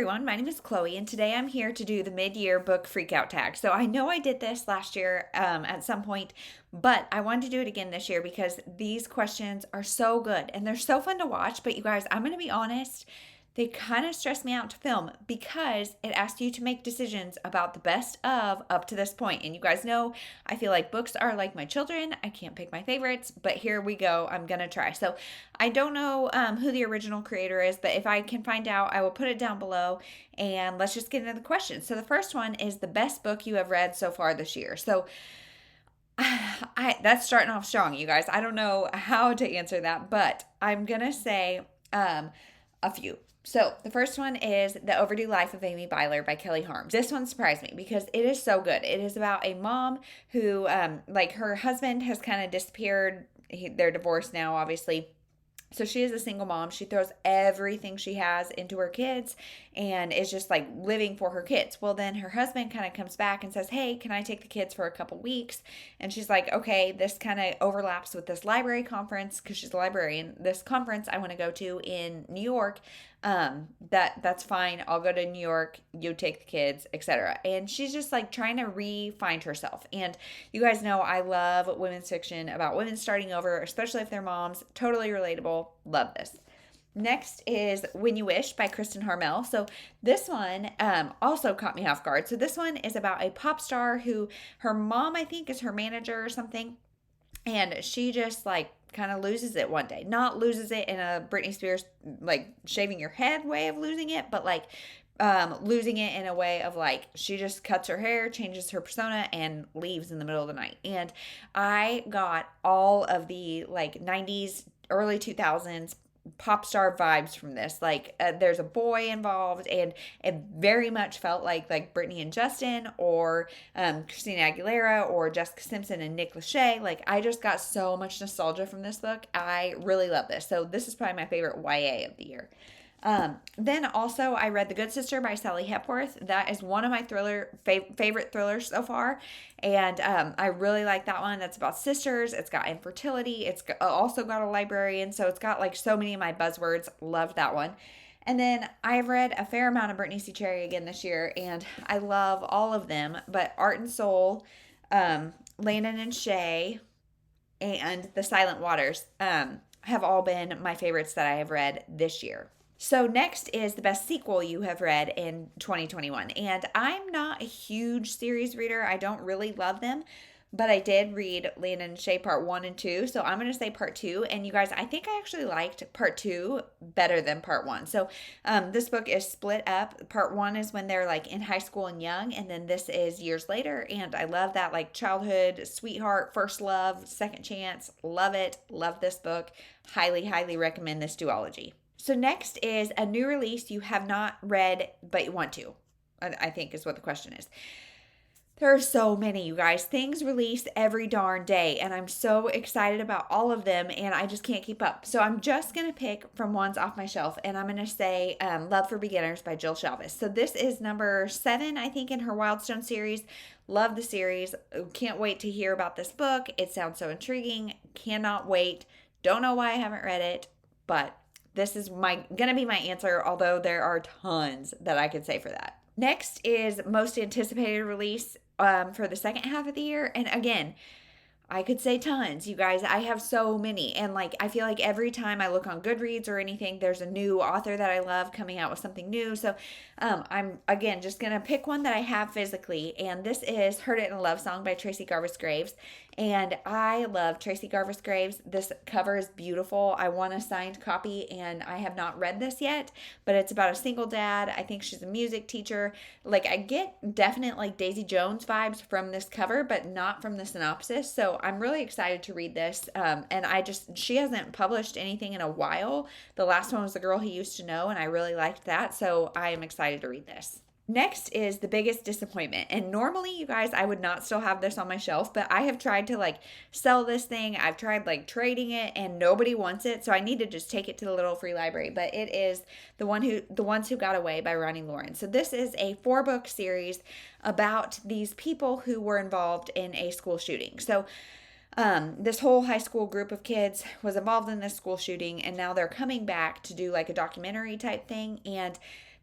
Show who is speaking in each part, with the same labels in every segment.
Speaker 1: everyone, my name is Chloe, and today I'm here to do the mid-year book freakout tag. So I know I did this last year at some point, but I wanted to do it again this year because these questions are so good and they're so fun to watch. But you guys, I'm going to be honest, they kind of stress me out to film because it asks you to make decisions about the best of up to this point. And you guys know I feel like books are like my children. I can't pick my favorites, but here we go. I'm going to try. So I don't know who the original creator is, but if I can find out, I will put it down below. And let's just get into the questions. So the first one is the best book you have read so far this year. So that's starting off strong, you guys. I don't know how to answer that, but I'm going to say a few. So the first one is The Overdue Life of Amy Byler by Kelly Harms. This one surprised me because it is so good. It is about a mom who, her husband has kind of disappeared. They're divorced now, obviously. So she is a single mom. She throws everything she has into her kids and is just like living for her kids. Well, then her husband kind of comes back and says, hey, can I take the kids for a couple weeks? And she's like, okay, this kind of overlaps with this library conference because she's a librarian. This conference I want to go to in New York. That's fine. I'll go to New York. You take the kids, etc. And she's just like trying to re-find herself. And you guys know I love women's fiction about women starting over, especially if they're moms. Totally relatable. Love this. Next is When You Wish by Kristen Harmel. So this one also caught me off guard. So this one is about a pop star who her mom, I think, is her manager or something. And she just like kind of loses it one day. Not loses it in a Britney Spears like shaving your head way of losing it, but like losing it in a way of like she just cuts her hair, changes her persona, and leaves in the middle of the night. And I got all of the like 90s, early 2000s pop star vibes from this. Like there's a boy involved, and it very much felt like Britney and Justin, or Christina Aguilera, or Jessica Simpson and Nick Lachey. Like I just got so much nostalgia from this book. I really love this. So this is probably my favorite YA of the year. Then also I read The Good Sister by Sally Hepworth. That is one of my favorite thrillers so far. And I really like that one. That's about sisters. It's got infertility. It's also got a librarian. So it's got like so many of my buzzwords. Loved that one. And then I've read a fair amount of Brittany C. Cherry again this year, and I love all of them. But Art and Soul, Landon and Shay, and The Silent Waters have all been my favorites that I have read this year. So next is the best sequel you have read in 2021. And I'm not a huge series reader. I don't really love them. But I did read Landon and Shay Part 1 and 2. So I'm going to say Part 2. And you guys, I think I actually liked Part 2 better than Part 1. So this book is split up. Part 1 is when they're like in high school and young. And then this is years later. And I love that like childhood, sweetheart, first love, second chance. Love it. Love this book. Highly, highly recommend this duology. So next is a new release you have not read, but you want to, I think is what the question is. There are so many, you guys. Things release every darn day, and I'm so excited about all of them, and I just can't keep up. So I'm just going to pick from ones off my shelf, and I'm going to say Love for Beginners by Jill Shalvis. So this is number 7, I think, in her Wildstone series. Love the series. Can't wait to hear about this book. It sounds so intriguing. Cannot wait. Don't know why I haven't read it, but this is gonna be my answer, although there are tons that I could say for that. Next is most anticipated release for the second half of the year. And again, I could say tons, you guys. I have so many. And like, I feel like every time I look on Goodreads or anything, there's a new author that I love coming out with something new. So I'm, again, just going to pick one that I have physically. And this is Heard It in a Love Song by Tracy Garvis Graves. And I love Tracy Garvis Graves. This cover is beautiful. I want a signed copy, and I have not read this yet, but it's about a single dad. I think she's a music teacher. Like, I get definite like Daisy Jones vibes from this cover, but not from the synopsis. So I'm really excited to read this. And she hasn't published anything in a while. The last one was The Girl He Used to Know, and I really liked that. So I am excited to read this. Next is The Biggest Disappointment. And normally, you guys, I would not still have this on my shelf, but I have tried to like sell this thing. I've tried like trading it, and nobody wants it. So I need to just take it to the little free library. But it is The Ones Who Got Away by Ronnie Lawrence. So this is a 4-book series about these people who were involved in a school shooting. So this whole high school group of kids was involved in this school shooting, and now they're coming back to do like a documentary type thing. And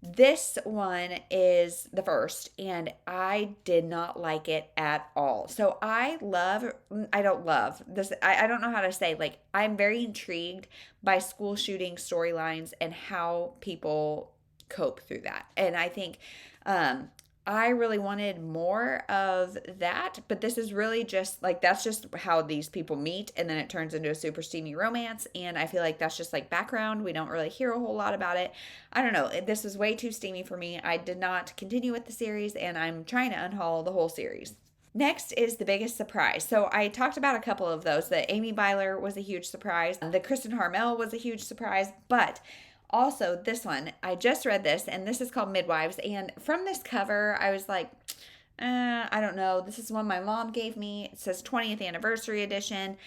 Speaker 1: This one is the first, and I did not like it at all. So I don't love this. I don't know how to say, like, I'm very intrigued by school shooting storylines and how people cope through that. And I think um, I really wanted more of that, but this is really just like that's just how these people meet, and then it turns into a super steamy romance. And I feel like that's just like background. We don't really hear a whole lot about it. I don't know. This was way too steamy for me. I did not continue with the series, and I'm trying to unhaul the whole series. Next is the biggest surprise. So I talked about a couple of those. The Amy Byler was a huge surprise. The Kristen Harmel was a huge surprise, but also, this one, I just read this, and this is called Midwives. And from this cover, I was like, I don't know. This is one my mom gave me. It says 20th anniversary edition.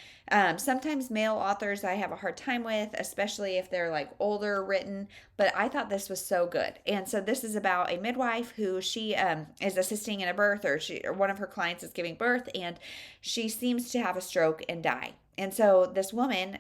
Speaker 1: Sometimes male authors I have a hard time with, especially if they're like older written. But I thought this was so good. And so this is about a midwife who she is assisting in a birth, or one of her clients is giving birth, and she seems to have a stroke and die. And so this woman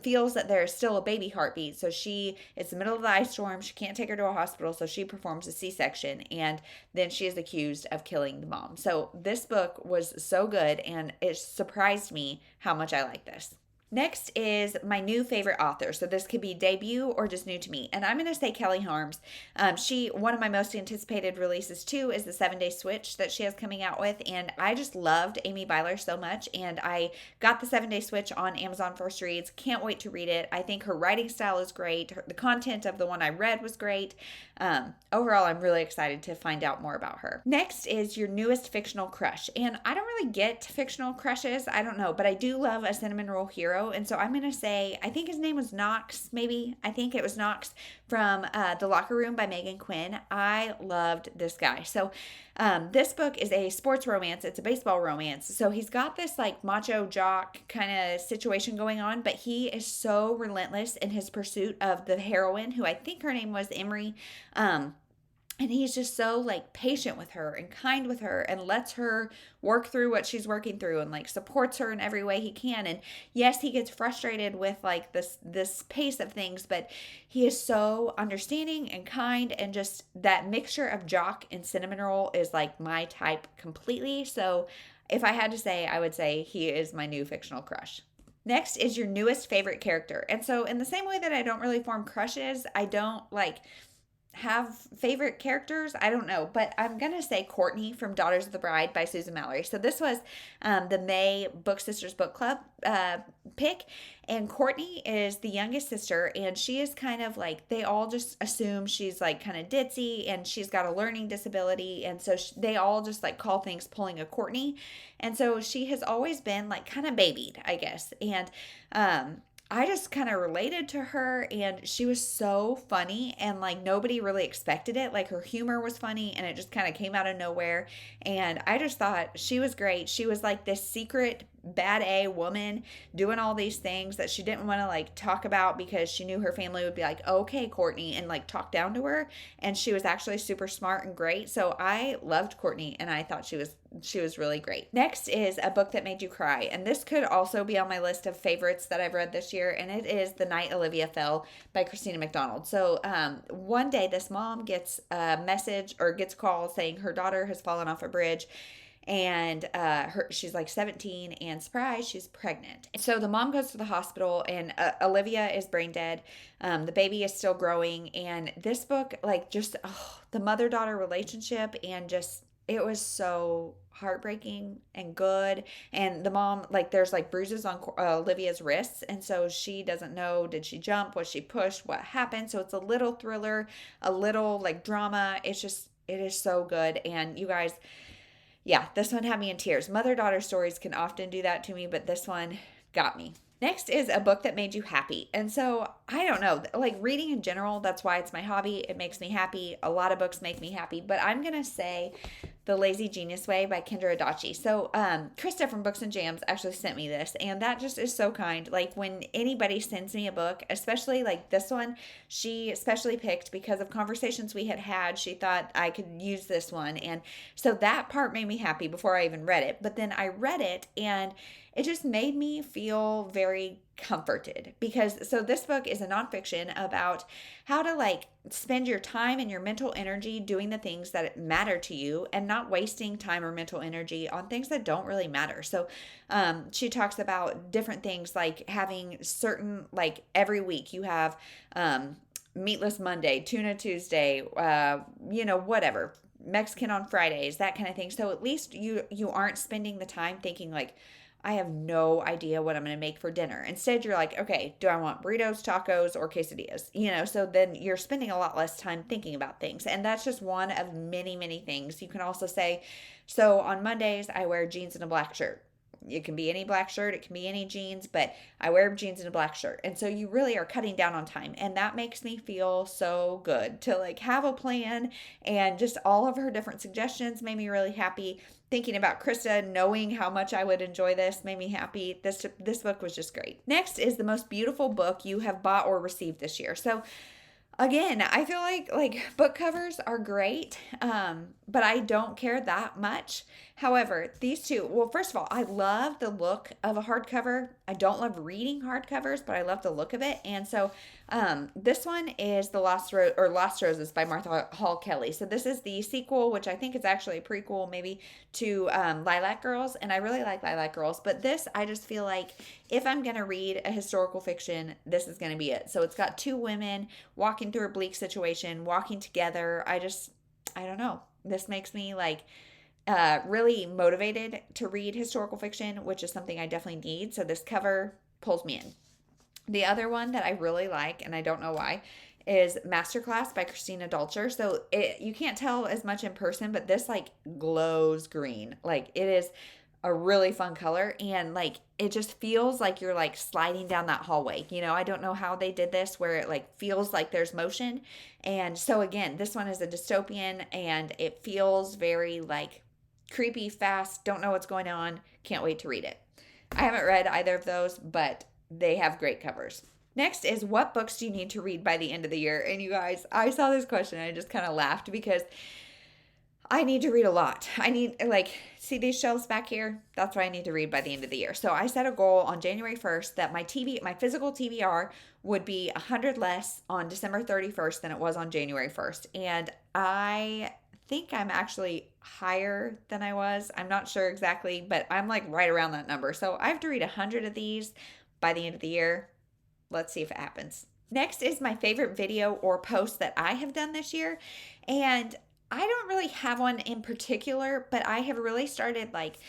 Speaker 1: feels that there is still a baby heartbeat. So it's the middle of the ice storm. She can't take her to a hospital. So she performs a C-section. And then she is accused of killing the mom. So this book was so good. And it surprised me how much I like this. Next is my new favorite author. So this could be debut or just new to me. And I'm going to say Kelly Harms. One of my most anticipated releases too is the 7-Day Switch that she has coming out with. And I just loved Amy Byler so much. And I got the 7-Day Switch on Amazon First Reads. Can't wait to read it. I think her writing style is great. The content of the one I read was great. Overall, I'm really excited to find out more about her. Next is your newest fictional crush. And I don't really get fictional crushes. I don't know, but I do love a cinnamon roll hero. And so I'm going to say, I think his name was Knox, maybe. I think it was Knox from The Locker Room by Megan Quinn. I loved this guy. So this book is a sports romance. It's a baseball romance. So he's got this like macho jock kind of situation going on, but he is so relentless in his pursuit of the heroine, who I think her name was Emery. And he's just so like patient with her and kind with her and lets her work through what she's working through and like supports her in every way he can. And yes, he gets frustrated with like this pace of things, but he is so understanding and kind, and just that mixture of jock and cinnamon roll is like my type completely. So if I had to say, I would say he is my new fictional crush. Next is your newest favorite character. And so in the same way that I don't really form crushes, I don't like have favorite characters. I don't know, but I'm gonna say Courtney from Daughters of the Bride by Susan Mallory. So this was the May Book Sisters Book Club pick, and Courtney is the youngest sister, and she is kind of like, they all just assume she's like kind of ditzy, and she's got a learning disability, and so they all just like call things pulling a Courtney, and so she has always been like kind of babied, I guess, and I just kind of related to her, and she was so funny, and like nobody really expected it. Like her humor was funny, and it just kind of came out of nowhere, and I just thought she was great. She was like this secret bad A woman doing all these things that she didn't want to like talk about because she knew her family would be like, okay, Courtney, and like talk down to her. And she was actually super smart and great. So I loved Courtney, and I thought she was really great. Next is a book that made you cry. And this could also be on my list of favorites that I've read this year. And it is The Night Olivia Fell by Christina McDonald. So one day this mom gets a message or gets a call saying her daughter has fallen off a bridge, and she's like 17, and surprise, she's pregnant. So the mom goes to the hospital, and Olivia is brain dead. The baby is still growing, and this book, like, just the mother-daughter relationship, and just it was so heartbreaking and good. And the mom, like, there's like bruises on Olivia's wrists, and so she doesn't know, did she jump, was she pushed, what happened? So it's a little thriller, a little like drama. It is so good. And you guys, yeah, this one had me in tears. Mother-daughter stories can often do that to me, but this one got me. Next is a book that made you happy. And so, I don't know, like reading in general, that's why it's my hobby. It makes me happy. A lot of books make me happy, but I'm going to say The Lazy Genius Way by Kendra Adachi. So, Krista from Books and Jams actually sent me this, and that just is so kind. Like, when anybody sends me a book, especially like this one, she specially picked because of conversations we had. She thought I could use this one, and so that part made me happy before I even read it. But then I read it, and it just made me feel very comforted because so this book is a nonfiction about how to like spend your time and your mental energy doing the things that matter to you and not wasting time or mental energy on things that don't really matter. So she talks about different things like having certain, like every week you have meatless Monday, tuna Tuesday, whatever, Mexican on Fridays, that kind of thing. So at least you aren't spending the time thinking like, I have no idea what I'm going to make for dinner. Instead, you're like, okay, do I want burritos, tacos, or quesadillas? So then you're spending a lot less time thinking about things. And that's just one of many, many things. You can also say, so on Mondays, I wear jeans and a black shirt. It can be any black shirt, it can be any jeans, but I wear jeans and a black shirt. And so you really are cutting down on time. And that makes me feel so good to like have a plan, and just all of her different suggestions made me really happy. Thinking about Krista, knowing how much I would enjoy this made me happy. This book was just great. Next is the most beautiful book you have bought or received this year. So again, I feel like book covers are great, but I don't care that much. However, these two, well, first of all, I love the look of a hardcover. I don't love reading hardcovers, but I love the look of it. And so this one is The Lost Roses by Martha Hall Kelly. So this is the sequel, which I think is actually a prequel maybe to Lilac Girls. And I really like Lilac Girls, but this, I just feel like if I'm going to read a historical fiction, this is going to be it. So it's got two women walking through a bleak situation, walking together. I don't know. This makes me like really motivated to read historical fiction, which is something I definitely need. So this cover pulls me in. The other one that I really like, and I don't know why, is Masterclass by Christina Dolcher. So you can't tell as much in person, but this like glows green. Like it is a really fun color, and like it just feels like you're like sliding down that hallway. I don't know how they did this where it like feels like there's motion. And so again, this one is a dystopian, and it feels very like creepy, fast, don't know what's going on, can't wait to read it. I haven't read either of those, but they have great covers. Next is, what books do you need to read by the end of the year? And you guys, I saw this question and I just kind of laughed because I need to read a lot. I need, see these shelves back here? That's what I need to read by the end of the year. So I set a goal on January 1st that my physical TBR would be 100 less on December 31st than it was on January 1st. And I think I'm actually higher than I was. I'm not sure exactly, but I'm like right around that number. So I have to read 100 of these by the end of the year. Let's see if it happens. Next is my favorite video or post that I have done this year. And I don't really have one in particular, but I have really started like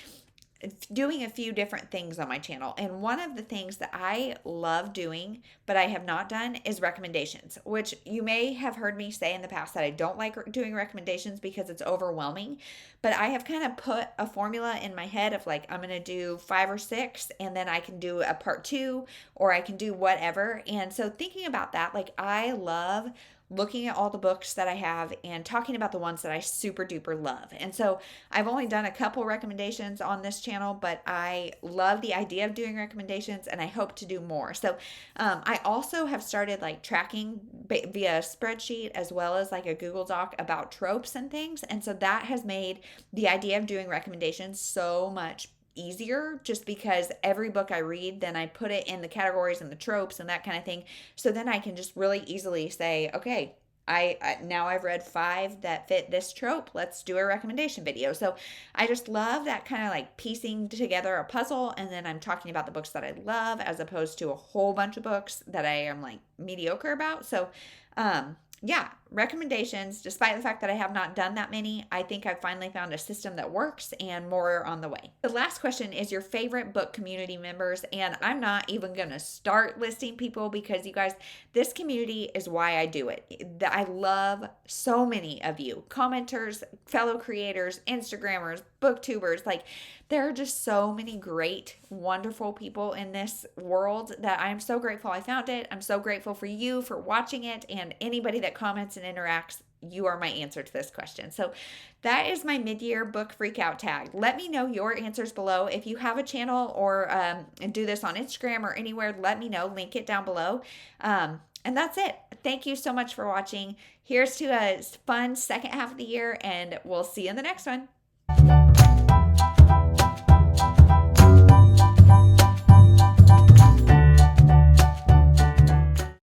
Speaker 1: doing a few different things on my channel. And one of the things that I love doing, but I have not done, is recommendations, which you may have heard me say in the past that I don't like doing recommendations because it's overwhelming. But I have kind of put a formula in my head of like, I'm going to do 5 or 6, and then I can do a part 2, or I can do whatever. And so thinking about that, like I love looking at all the books that I have and talking about the ones that I super duper love. And so I've only done a couple recommendations on this channel, but I love the idea of doing recommendations and I hope to do more. So I also have started like tracking via a spreadsheet as well as like a Google Doc about tropes and things. And so that has made the idea of doing recommendations so much easier, just because every book I read, then I put it in the categories and the tropes and that kind of thing. So then I can just really easily say, okay, I now I've read 5 that fit this trope. Let's do a recommendation video. So I just love that kind of like piecing together a puzzle, and then I'm talking about the books that I love as opposed to a whole bunch of books that I am like mediocre about. So yeah, recommendations, despite the fact that I have not done that many, I think I've finally found a system that works, and more are on the way. The last question is your favorite book community members, and I'm not even going to start listing people because you guys, this community is why I do it. I love so many of you, commenters, fellow creators, Instagrammers, booktubers, like there are just so many great, wonderful people in this world that I'm so grateful I found it. I'm so grateful for you for watching it, and anybody that comments and interacts. You are my answer to this question. So that is my mid-year book freakout tag. Let me know your answers below. If you have a channel or do this on Instagram or anywhere, let me know. Link it down below. And that's it. Thank you so much for watching. Here's to a fun second half of the year, and we'll see you in the next one.